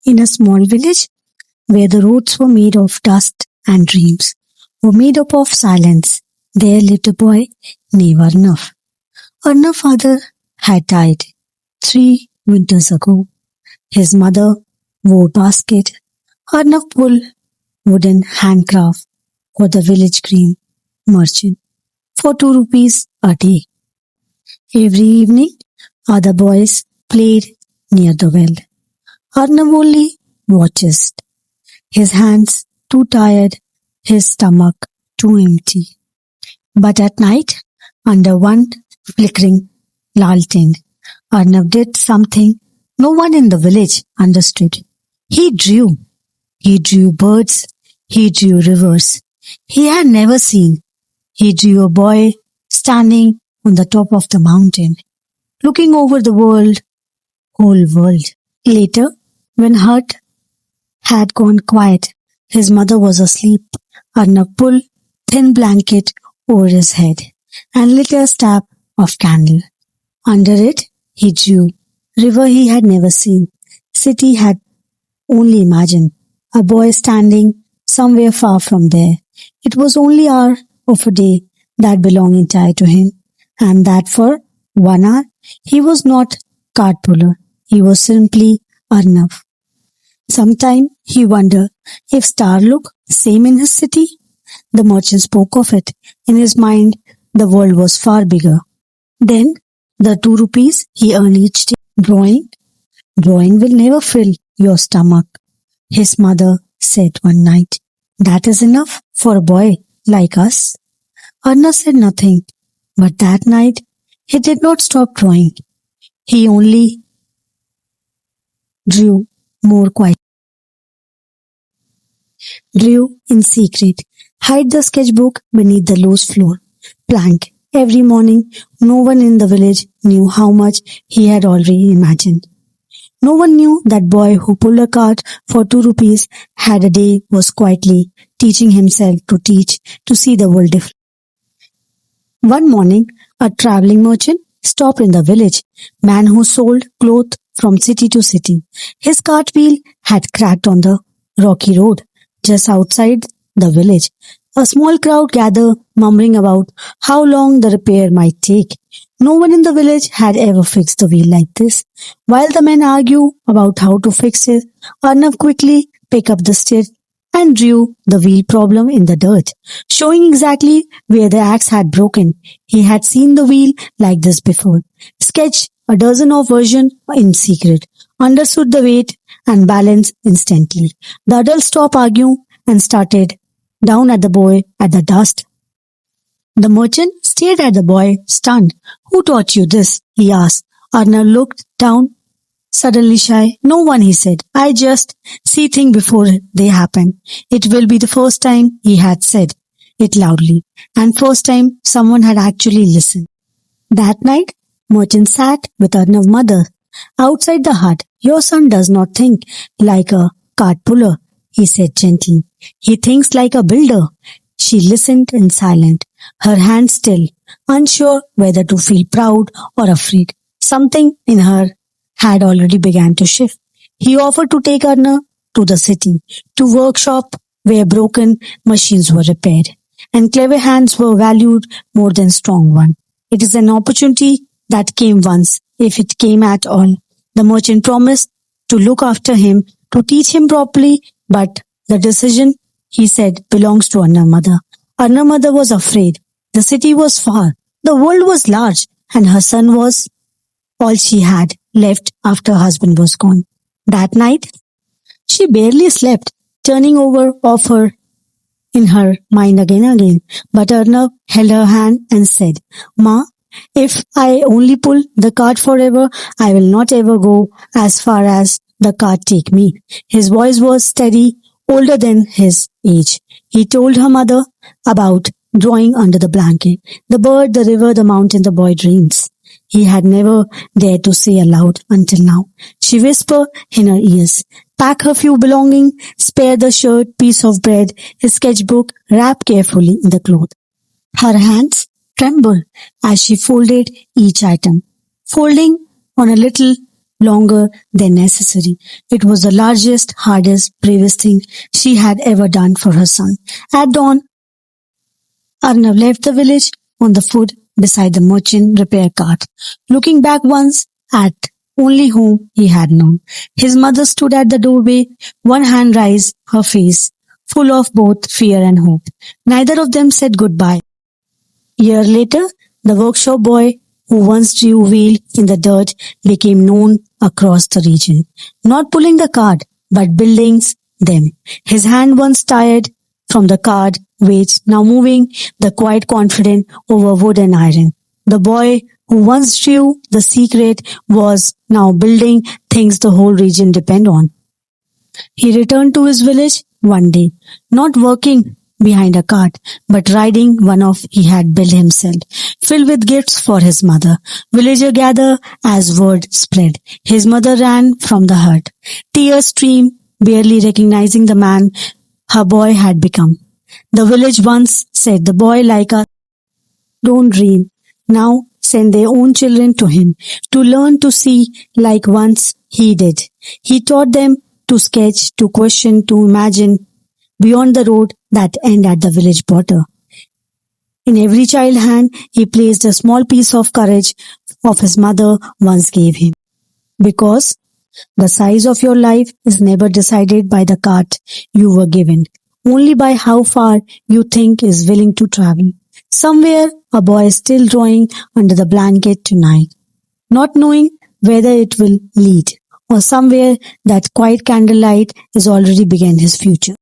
In a small village where the roads were made of dust and dreams were made up of silence, there lived a boy named Arnav. Arnav's father had died 3 winters ago. His mother wore basket. Arnav pulled wooden handcraft for the village green merchant for 2 rupees a day. Every evening, other boys played near the well. Arnav only watches, his hands too tired, his stomach too empty. But at night, under one flickering lantern, Arnav did something no one in the village understood. He drew. He drew birds. He drew rivers. He had never seen. He drew a boy standing on the top of the mountain, looking over the whole world. Later, when Hut had gone quiet, his mother was asleep. Arnav pulled thin blanket over his head and lit a stab of candle. Under it, he drew river he had never seen, city had only imagined, a boy standing somewhere far from there. It was only hour of a day that belonged entirely to him, and that for 1 hour he was not cart puller, he was simply Arnav. Sometime he wondered if star look same in his city. The merchant spoke of it. In his mind, the world was far bigger. Then the 2 rupees he earned each day. Drawing will never fill your stomach, his mother said one night. That is enough for a boy like us. Arnav said nothing, but that night he did not stop drawing. He only drew more quietly. Drew in secret, hid the sketchbook beneath the loose floor plank. Every morning, no one in the village knew how much he had already imagined. No one knew that boy who pulled a cart for 2 rupees had a day was quietly teaching himself to teach, to see the world differently. One morning, a traveling merchant stopped in the village, man who sold clothes from city to city. His cart wheel had cracked on the rocky road just outside the village. A small crowd gathered, murmuring about how long the repair might take. No one in the village had ever fixed the wheel like this. While the men argued about how to fix it, Arnav quickly picked up the stick and drew the wheel problem in the dirt, showing exactly where the axe had broken. He had seen the wheel like this before, sketched a dozen of versions in secret, understood the weight and balance instantly. The adults stopped arguing and started down at the boy at the dust. The merchant stared at the boy, stunned. Who taught you this? He asked. Arnav looked down, suddenly shy. No one, he said. I just see things before they happen. It will be the first time, he had said it loudly, and first time someone had actually listened. That night, merchant sat with Arnav's mother outside the hut. Your son does not think like a cart puller, he said gently. He thinks like a builder. She listened in silence, her hands still, unsure whether to feel proud or afraid. Something in her had already begun to shift. He offered to take Arnav to the city, to workshop where broken machines were repaired, and clever hands were valued more than strong ones. It is an opportunity that came once, if it came at all. The merchant promised to look after him, to teach him properly, but the decision, he said, belongs to Arnav's mother. Arnav's mother was afraid. The city was far, the world was large, and her son was all she had left after her husband was gone. That night, she barely slept, turning over her in her mind again. But Arnav held her hand and said, Ma, if I only pull the cart forever, I will not ever go as far as the cart take me. His voice was steady, older than his age. He told her mother about drawing under the blanket, the bird, the river, the mountain, the boy dreams. He had never dared to say aloud until now. She whispered in her ears, pack her few belongings, spare the shirt, piece of bread, his sketchbook, wrap carefully in the cloth. Her hands trembled as she folded each item, folding on a little longer than necessary. It was the largest, hardest, bravest thing she had ever done for her son. At dawn, Arnav left the village on the foot beside the merchant repair cart, looking back once at only whom he had known. His mother stood at the doorway, one hand raised, her face full of both fear and hope. Neither of them said goodbye. Year later, the workshop boy who once drew wheel in the dirt became known across the region, not pulling the cart, but building them. His hand once tired from the cart weight, now moving the quiet confident over wood and iron. The boy who once drew the secret was now building things the whole region depend on. He returned to his village one day, not working behind a cart, but riding one of he had built himself, filled with gifts for his mother. Villager gathered as word spread. His mother ran from the hut, tears streamed, barely recognizing the man her boy had become. The village once said, "The boy like us don't dream." Now send their own children to him to learn to see like once he did. He taught them to sketch, to question, to imagine beyond the road that end at the village border. In every child's hand, he placed a small piece of courage of his mother once gave him. Because the size of your life is never decided by the cart you were given, only by how far you think is willing to travel. Somewhere, a boy is still drawing under the blanket tonight, not knowing whether it will lead, or somewhere that quiet candlelight has already begun his future.